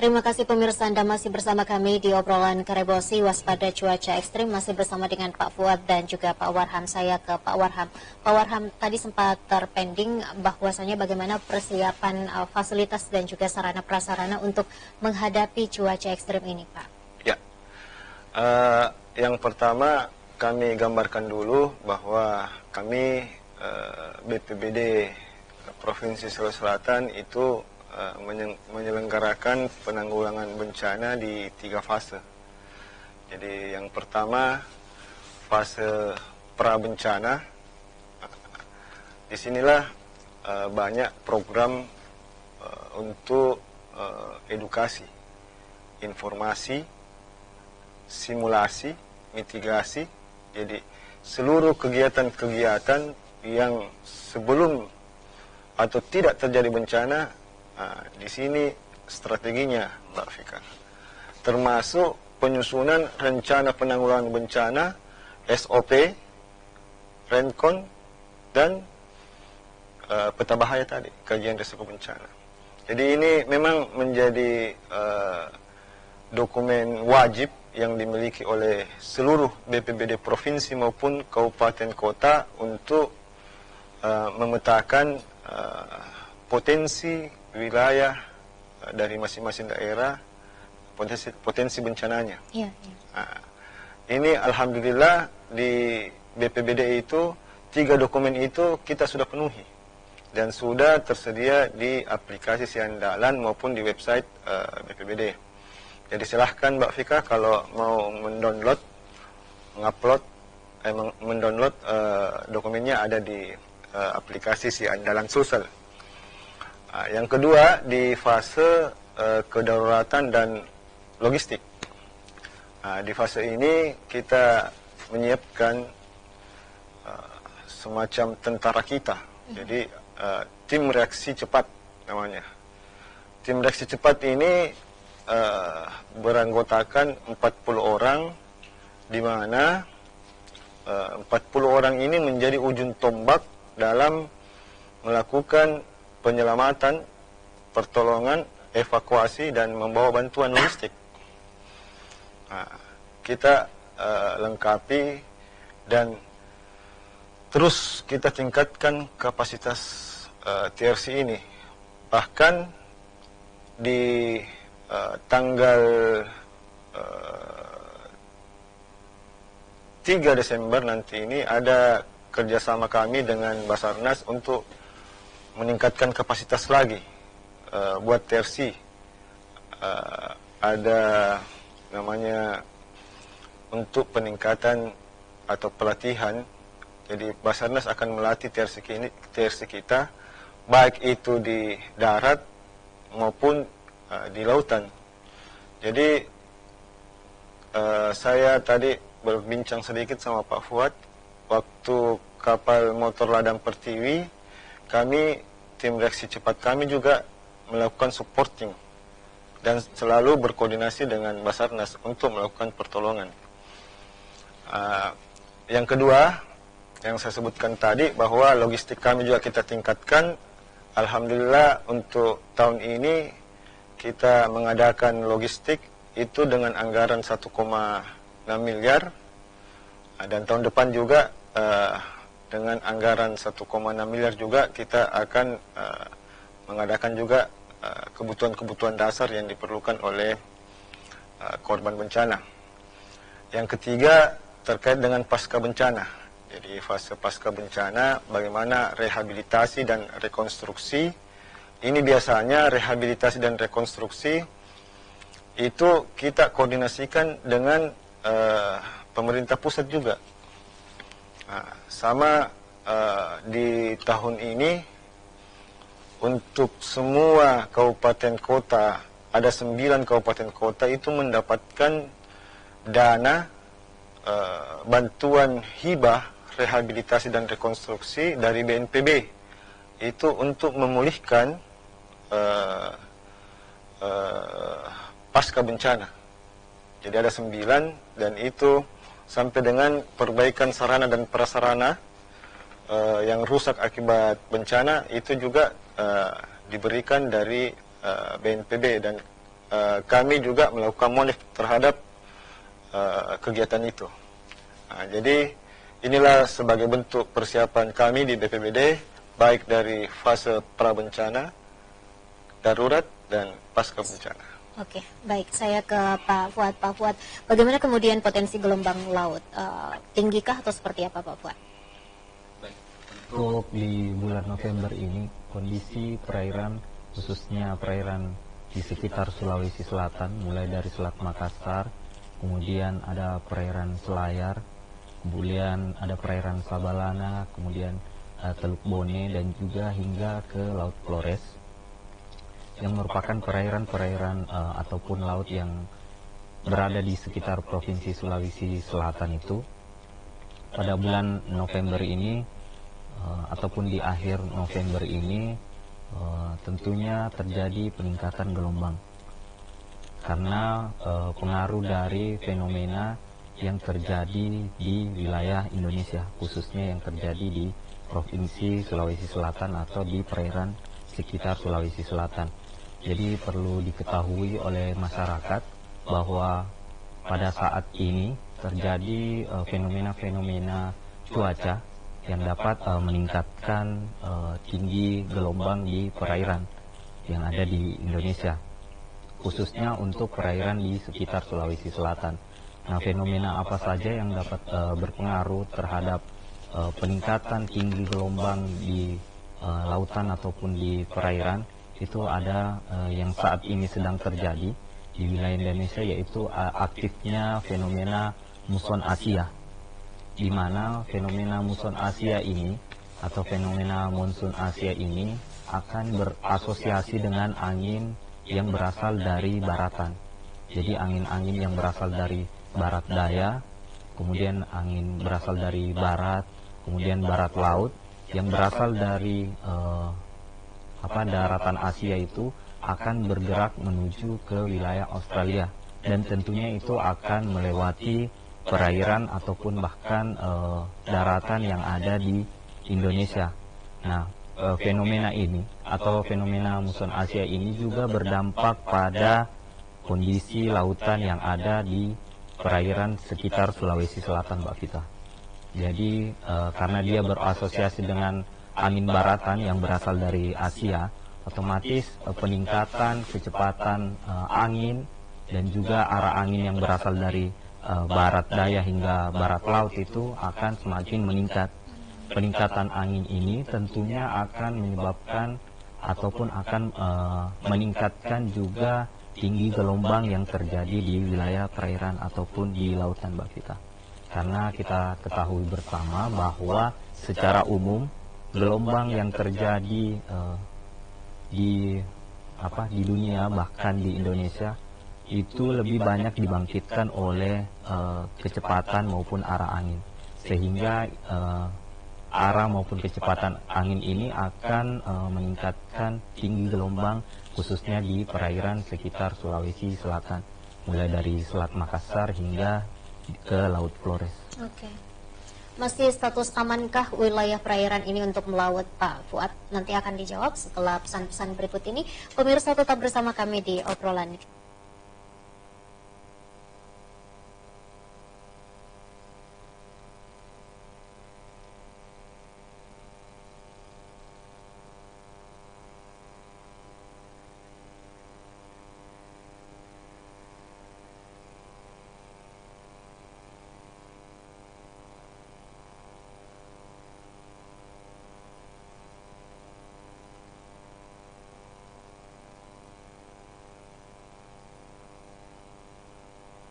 Terima kasih pemirsa, Anda masih bersama kami di obrolan Karebosi Waspada Cuaca Ekstrim, masih bersama dengan Pak Fuad dan juga Pak Warham. Saya ke Pak Warham. Pak Warham, tadi sempat terpending bahwasanya bagaimana persiapan fasilitas dan juga sarana prasarana untuk menghadapi cuaca ekstrim ini, Pak. Ya, yang pertama kami gambarkan dulu bahwa kami BPBD Provinsi Sulawesi Selatan itu menyelenggarakan penanggulangan bencana di 3 fase. Jadi yang pertama fase pra-bencana. Disinilah banyak program untuk edukasi, informasi, simulasi, mitigasi. Jadi seluruh kegiatan-kegiatan yang sebelum atau tidak terjadi bencana, di sini strateginya, Mbak Fika, termasuk penyusunan rencana penanggulangan bencana, SOP, Renkon, dan peta bahaya tadi, kajian risiko bencana. Jadi ini memang menjadi dokumen wajib yang dimiliki oleh seluruh BPBD provinsi maupun kabupaten kota untuk memetakan potensi wilayah dari masing-masing daerah, potensi bencananya. Iya. Nah, ini alhamdulillah di BPBD itu 3 dokumen itu kita sudah penuhi dan sudah tersedia di aplikasi Siandalan maupun di website BPBD. Jadi silahkan Mbak Fika kalau mau mendownload, mendownload dokumennya ada di aplikasi Siandalan Sulsel. Yang kedua di fase kedaruratan dan logistik. Di fase ini kita menyiapkan semacam tentara kita. Jadi tim reaksi cepat namanya. Tim reaksi cepat ini beranggotakan 40 orang, di mana 40 orang ini menjadi ujung tombak dalam melakukan penyelamatan, pertolongan, evakuasi, dan membawa bantuan logistik. Kita lengkapi dan terus kita tingkatkan kapasitas TRC ini. Bahkan di tanggal 3 Desember nanti ini ada kerjasama kami dengan Basarnas untuk meningkatkan kapasitas lagi buat TRC. Ada namanya untuk peningkatan atau pelatihan. Jadi Basarnas akan melatih TRC kita baik itu di darat maupun di lautan. Jadi saya tadi berbincang sedikit sama Pak Fuad waktu kapal motor Ladang Pertiwi. Kami, tim reaksi cepat kami juga melakukan supporting dan selalu berkoordinasi dengan Basarnas untuk melakukan pertolongan. Yang kedua, yang saya sebutkan tadi bahwa logistik kami juga kita tingkatkan. Alhamdulillah untuk tahun ini kita mengadakan logistik itu dengan anggaran 1,6 miliar dan tahun depan juga dengan anggaran 1,6 miliar juga kita akan mengadakan juga kebutuhan-kebutuhan dasar yang diperlukan oleh korban bencana. Yang ketiga terkait dengan pasca bencana. Jadi fase pasca bencana bagaimana rehabilitasi dan rekonstruksi. Ini biasanya rehabilitasi dan rekonstruksi itu kita koordinasikan dengan pemerintah pusat juga. Sama di tahun ini untuk semua kabupaten kota, ada 9 kabupaten kota itu mendapatkan dana bantuan hibah rehabilitasi dan rekonstruksi dari BNPB itu untuk memulihkan pasca bencana. Jadi ada 9 dan itu sampai dengan perbaikan sarana dan prasarana yang rusak akibat bencana itu juga diberikan dari BNPB dan kami juga melakukan monitor terhadap kegiatan itu. Nah, jadi inilah sebagai bentuk persiapan kami di BPBD, baik dari fase prabencana, darurat, dan pasca bencana. Oke, baik. Saya ke Pak Fuad. Pak Fuad, bagaimana kemudian potensi gelombang laut? Tinggikah atau seperti apa, Pak Fuad? Untuk di bulan November ini, kondisi perairan, khususnya perairan di sekitar Sulawesi Selatan, mulai dari Selat Makassar, kemudian ada perairan Selayar, kemudian ada perairan Sabalana, kemudian Teluk Bone, dan juga hingga ke Laut Flores, yang merupakan perairan-perairan ataupun laut yang berada di sekitar Provinsi Sulawesi Selatan itu. Pada bulan November ini, ataupun di akhir November ini, tentunya terjadi peningkatan gelombang. Karena pengaruh dari fenomena yang terjadi di wilayah Indonesia, khususnya yang terjadi di Provinsi Sulawesi Selatan atau di perairan sekitar Sulawesi Selatan. Jadi perlu diketahui oleh masyarakat bahwa pada saat ini terjadi fenomena-fenomena cuaca yang dapat meningkatkan tinggi gelombang di perairan yang ada di Indonesia, khususnya untuk perairan di sekitar Sulawesi Selatan. Nah, fenomena apa saja yang dapat berpengaruh terhadap peningkatan tinggi gelombang di lautan ataupun di perairan, itu ada yang saat ini sedang terjadi di wilayah Indonesia, yaitu aktifnya fenomena muson Asia, di mana fenomena muson Asia ini atau fenomena monsun Asia ini akan berasosiasi dengan angin yang berasal dari baratan. Jadi angin-angin yang berasal dari barat daya, kemudian angin berasal dari barat, kemudian barat laut yang berasal dari daratan Asia itu akan bergerak menuju ke wilayah Australia, dan tentunya itu akan melewati perairan ataupun bahkan daratan yang ada di Indonesia. Nah, fenomena ini atau fenomena muson Asia ini juga berdampak pada kondisi lautan yang ada di perairan sekitar Sulawesi Selatan, Mbak Vita. Jadi karena dia berasosiasi dengan angin baratan yang berasal dari Asia, otomatis peningkatan kecepatan angin dan juga arah angin yang berasal dari barat daya hingga barat laut itu akan semakin meningkat. Peningkatan angin ini tentunya akan menyebabkan ataupun akan meningkatkan juga tinggi gelombang yang terjadi di wilayah perairan ataupun di lautan, Mbak Vita. Karena kita ketahui bersama bahwa secara umum gelombang yang terjadi di dunia, bahkan di Indonesia, itu lebih banyak dibangkitkan oleh kecepatan maupun arah angin, sehingga arah maupun kecepatan angin ini akan meningkatkan tinggi gelombang khususnya di perairan sekitar Sulawesi Selatan, mulai dari Selat Makassar hingga ke Laut Flores. Oke. Masih status amankah wilayah perairan ini untuk melaut, Pak Fuad? Nanti akan dijawab setelah pesan-pesan berikut ini. Pemirsa tetap bersama kami di obrolan.